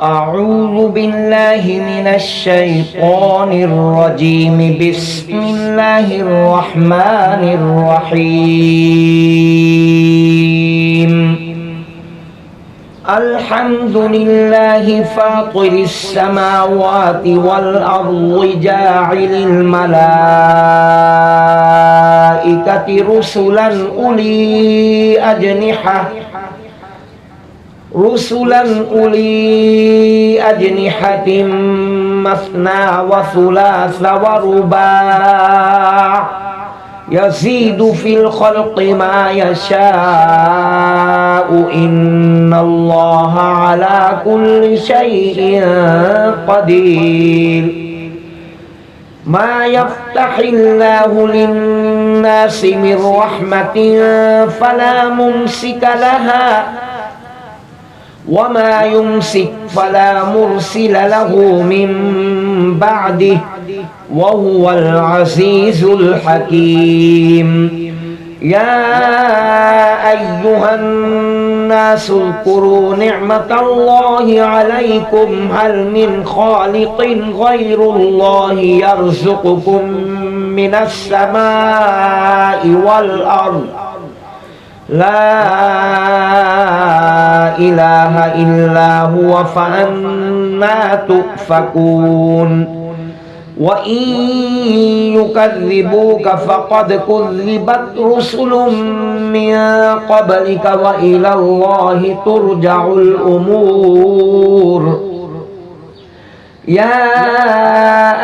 أعوذ بالله من الشيطان الرجيم. بسم الله الرحمن الرحيم. الحمد لله فاطر السماوات والأرض جاعل الملائكة رسلا أولي أجنحة مثنى وثلاث ورباع يزيد في الخلق ما يشاء إن الله على كل شيء قدير. ما يفتح الله للناس من رحمة فلا ممسك لها وما يمسك فلا مرسل له من بعده وهو العزيز الحكيم. يا أيها الناس اذكروا نعمة الله عليكم هل من خالق غير الله يرزقكم من السماء والأرض لا إله إلا هو فأنى تؤفكون. وإن يكذبوك فقد كذبت رسل من قبلك وإلى الله ترجع الأمور. يا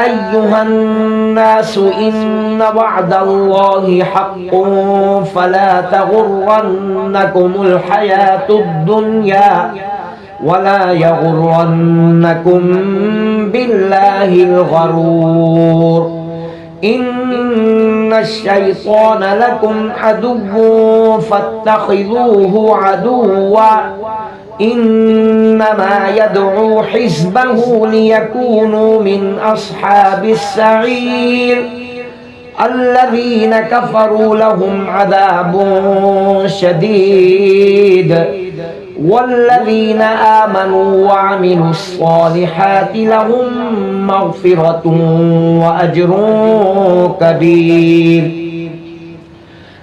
أيها الناس إن وعد الله حق فلا تغرنكم الحياة الدنيا ولا يغرنكم بالله الغرور. إن الشيطان لكم عدو فاتخذوه عدوا إنما يدعو حزبه ليكونوا من أصحاب السعير. الذين كفروا لهم عذاب شديد والذين آمنوا وعملوا الصالحات لهم مغفرة وأجر كبير.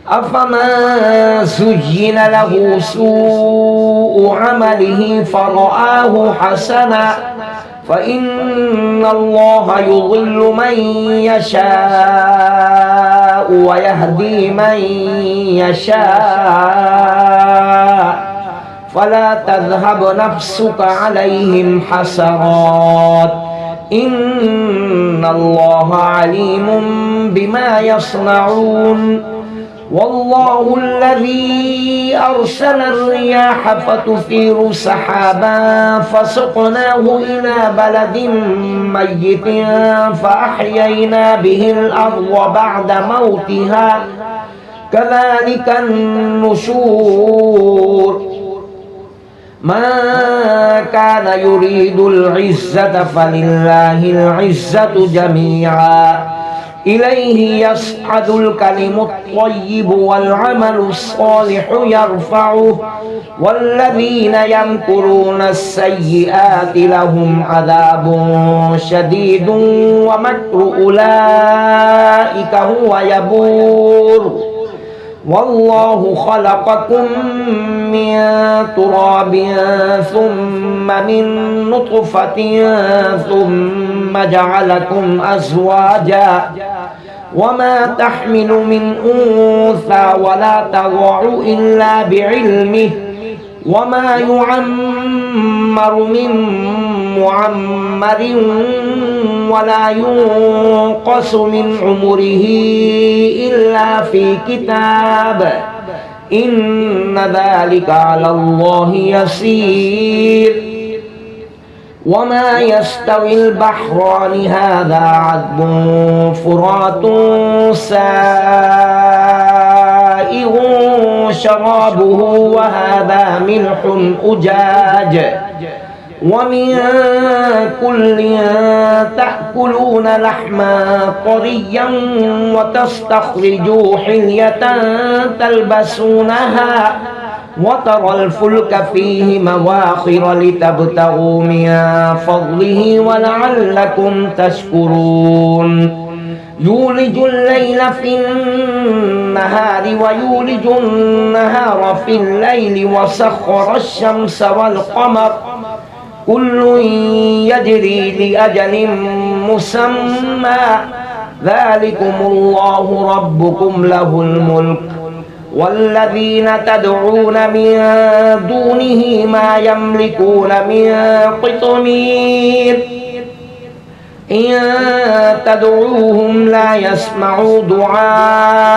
أفمن زين له سوء عمله فرآه حسنا فإن الله يضل من يشاء ويهدي من يشاء فلا تذهب نفسك عليهم حسرات إن الله عليم بما يصنعون. والله الذي أرسل الرياح فتثير سحابا فسقناه إلى بلد ميت فأحيينا به الأرض بعد موتها كذلك النشور. ما كان يريد العزة فلله العزة جميعا إليه يصعد الكلم الطيب والعمل الصالح يرفعه والذين يمكرون السيئات لهم عذاب شديد ومكر أولئك هو يبور. والله خلقكم من تراب ثم من نطفة ثم جعلكم أزواجا وما تحمل من أنثى ولا تضع إلا بعلمه وما يعمر من معمر ولا ينقص من عمره إلا في كتاب إن ذلك على الله يسير. وما يستوي البحران هذا عذب فرات سائغ شرابه وهذا ملح أجاج ومن كل تأكلون لحما طريا وتستخرجوا حلية تلبسونها وترى الفلك فيه مواخر لتبتغوا من فضله ولعلكم تشكرون يولج الليل في النهار ويولج النهار في الليل وسخر الشمس والقمر كل يجري لأجل مسمى ذلكم الله ربكم له الملك والذين تدعون من دونه ما يملكون من قطمير إن تدعوهم لا يسمعوا دعاءكم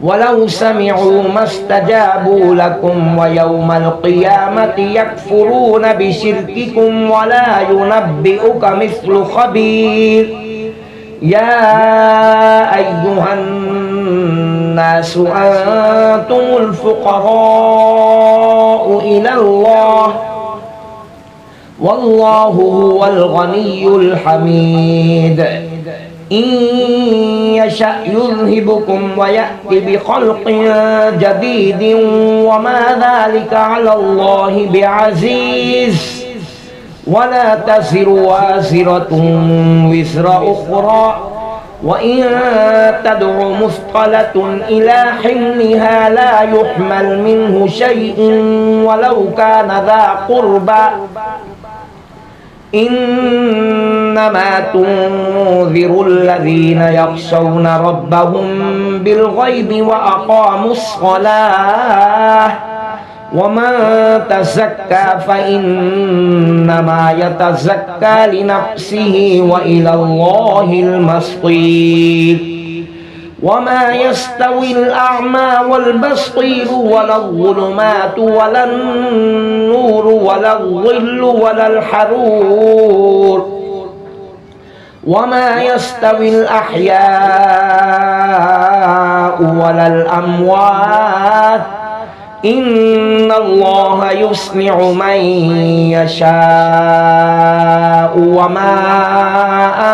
ولو سمعوا ما استجابوا لكم ويوم القيامة يكفرون بشرككم ولا ينبئك مثل خبير يا أيها الناس أنتم الفقراء إلى الله والله هو الغني الحميد إن يشأ يذهبكم ويأتي بخلق جديد وما ذلك على الله بعزيز ولا تزر وازرة وزر أخرى وإن تدع مثقلة إلى حملها لا يحمل منه شيء ولو كان ذا قربى إنما تنذر الذين يخشون ربهم بالغيب وأقاموا الصلاة ومن تزكى فإنما يتزكى لنفسه وإلى الله المصير وما يستوي الأعمى والبصير ولا الظلمات ولا النور ولا الظل ولا الحرور وما يستوي الأحياء ولا الأموات إن الله يسمع من يشاء وما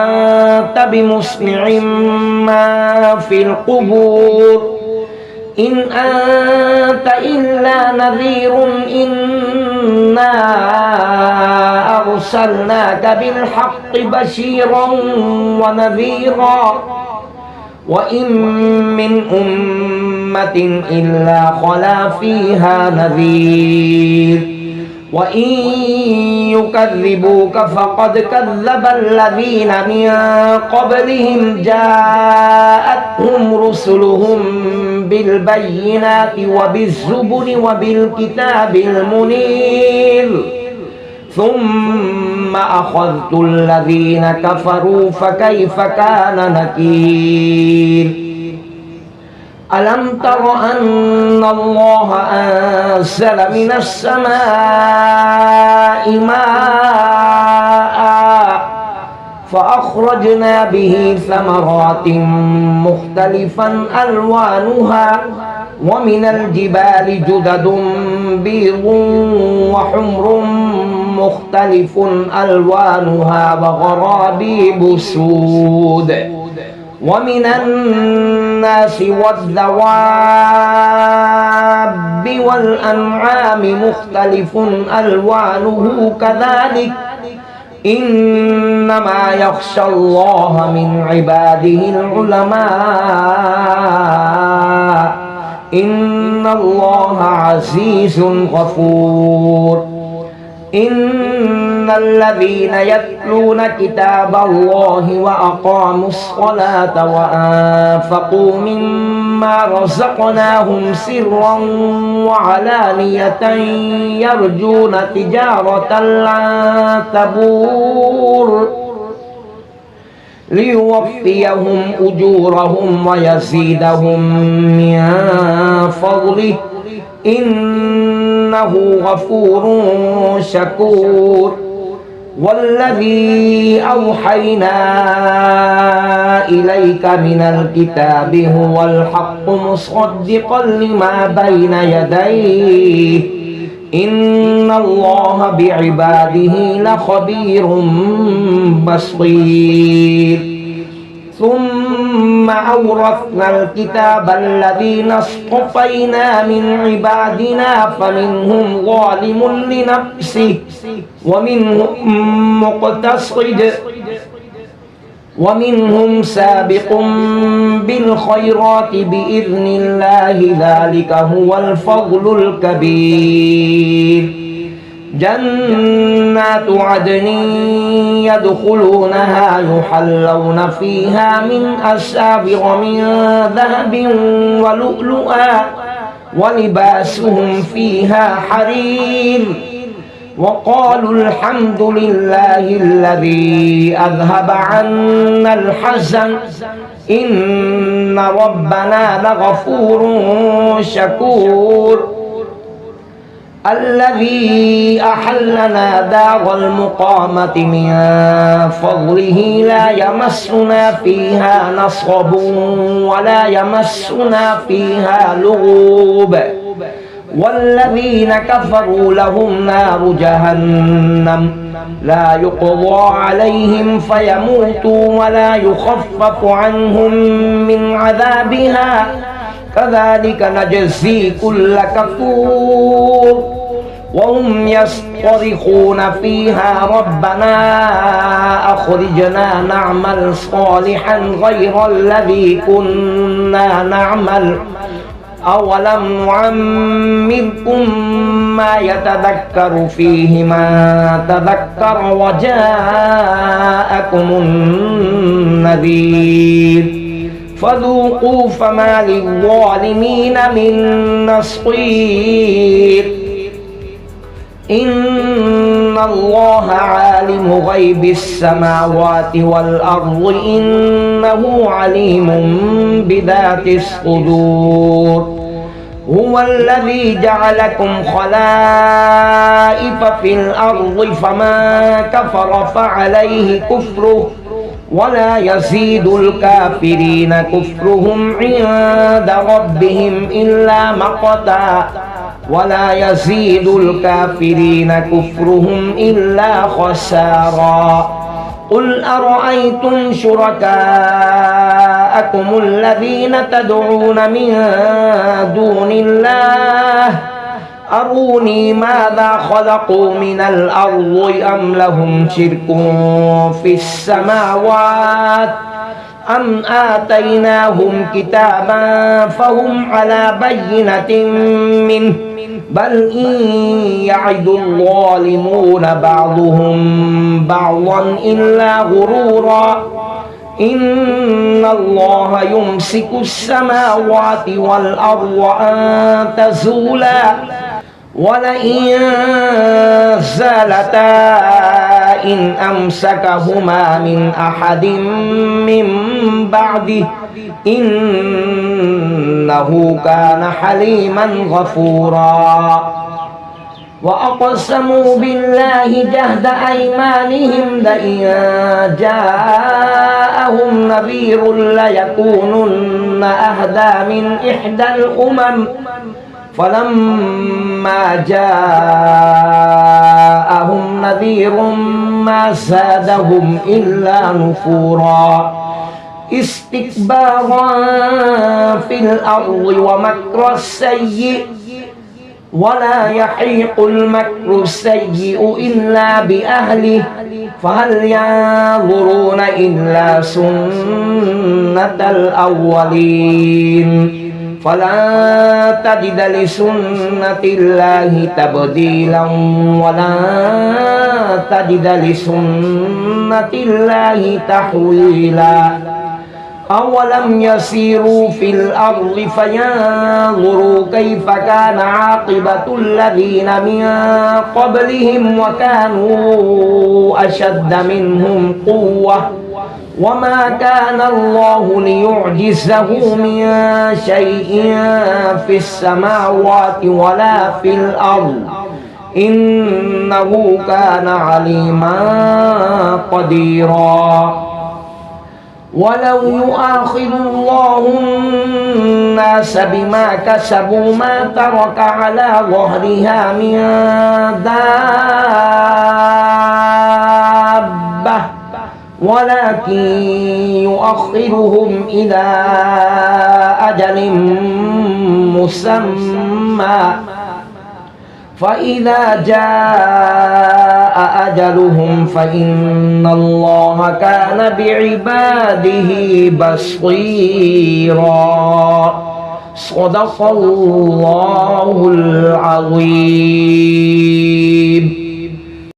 أنت بمسمع من في القبور إن أنت إلا نذير إنا أرسلناك بالحق بشيرا ونذيرا وإن من أمة إلا خلا فيها نذير وإن يكذبوك فقد كذب الذين من قبلهم جاءتهم رسلهم بالبينات وبالزبر وبالكتاب المنير ثم أخذت الذين كفروا فكيف كان نكير ألم تر أن الله أنزل من السماء ماء فأخرجنا به ثمرات مختلفا ألوانها ومن الجبال جدد بيض وحمر مختلف ألوانها وغرابيب سود ومن الناس والدواب والأنعام مختلف ألوانه كذلك إنما يخشى الله من عباده العلماء إن الله عزيز غفور إن الذين يتلون كتاب الله وأقاموا الصلاة وأنفقوا مما رزقناهم سرا وعلانية يرجون تجارة لن تبور ليوفيهم أجورهم ويزيدهم من فضله إنه غفور شكور والذي أوحينا إليك من الكتاب هو الحق مصدقا لما بين يديه إن الله بعباده لخبير بصير ثم ثم أورثنا الكتاب الذين اصطفينا من عبادنا فمنهم ظالم لنفسه ومنهم مقتصد ومنهم سابق بالخيرات بإذن الله ذلك هو الفضل الكبير جنات عدن يدخلونها يحلون فيها من أساور من ذهب ولؤلؤا ولباسهم فيها حرير وقالوا الحمد لله الذي أذهب عنا الحزن إن ربنا لغفور شكور الذي أحلنا دار المقامة من فضله لا يمسنا فيها نصب ولا يمسنا فيها لغوب والذين كفروا لهم نار جهنم لا يقضى عليهم فيموتوا ولا يخفف عنهم من عذابها كذلك نجزي كل كفور وهم يصطرخون فيها ربنا أخرجنا نعمل صالحا غير الذي كنا نعمل أولم نعمركم ما يتذكر فيه من تذكر وجاءكم النذير فذوقوا فما للظالمين من نصير إن الله عالم غيب السماوات والأرض إنه عليم بذات الصدور هو الذي جعلكم خلائف في الأرض فمن كفر فعليه كفره ولا يزيد الكافرين كفرهم عند ربهم إلا مقتا ولا يزيد الكافرين كفرهم إلا خسارا قل أرأيتم شركاءكم الذين تدعون من دون الله أروني ماذا خلقوا من الأرض أم لهم شرك في السماوات أم آتيناهم كتابا فهم على بينة منه بل إن يعد الظالمون بعضهم بعضا إلا غرورا إن الله يمسك السماوات والأرض أن تزولا ولئن زالتا إن أمسكهما من أحد من بعده إنه كان حليما غفورا وأقسموا بالله جهد أيمانهم لئن جاءهم نذير ليكونن أهدى من إحدى الأمم فلما جاءهم نذير ما زادهم إلا نفورا استكبارا في الأرض ومكر السيء ولا يحيق المكر السيء إلا بأهله فهل ينظرون إلا سنة الأولين فلن تجد لسنة الله تبديلا ولن تجد لسنة الله تحويلا أولم يسيروا في الأرض فينظروا كيف كان عاقبة الذين من قبلهم وكانوا أشد منهم قوة وما كان الله ليعجزه من شيء في السماوات ولا في الأرض إنه كان عليما قديرا ولو يؤاخذ الله الناس بما كسبوا ما ترك على ظهرها من دابة ولكن ويؤخرهم إلى أجل مسمى فإذا جاء أجلهم فإن الله كان بعباده بصيرا صدق الله العظيم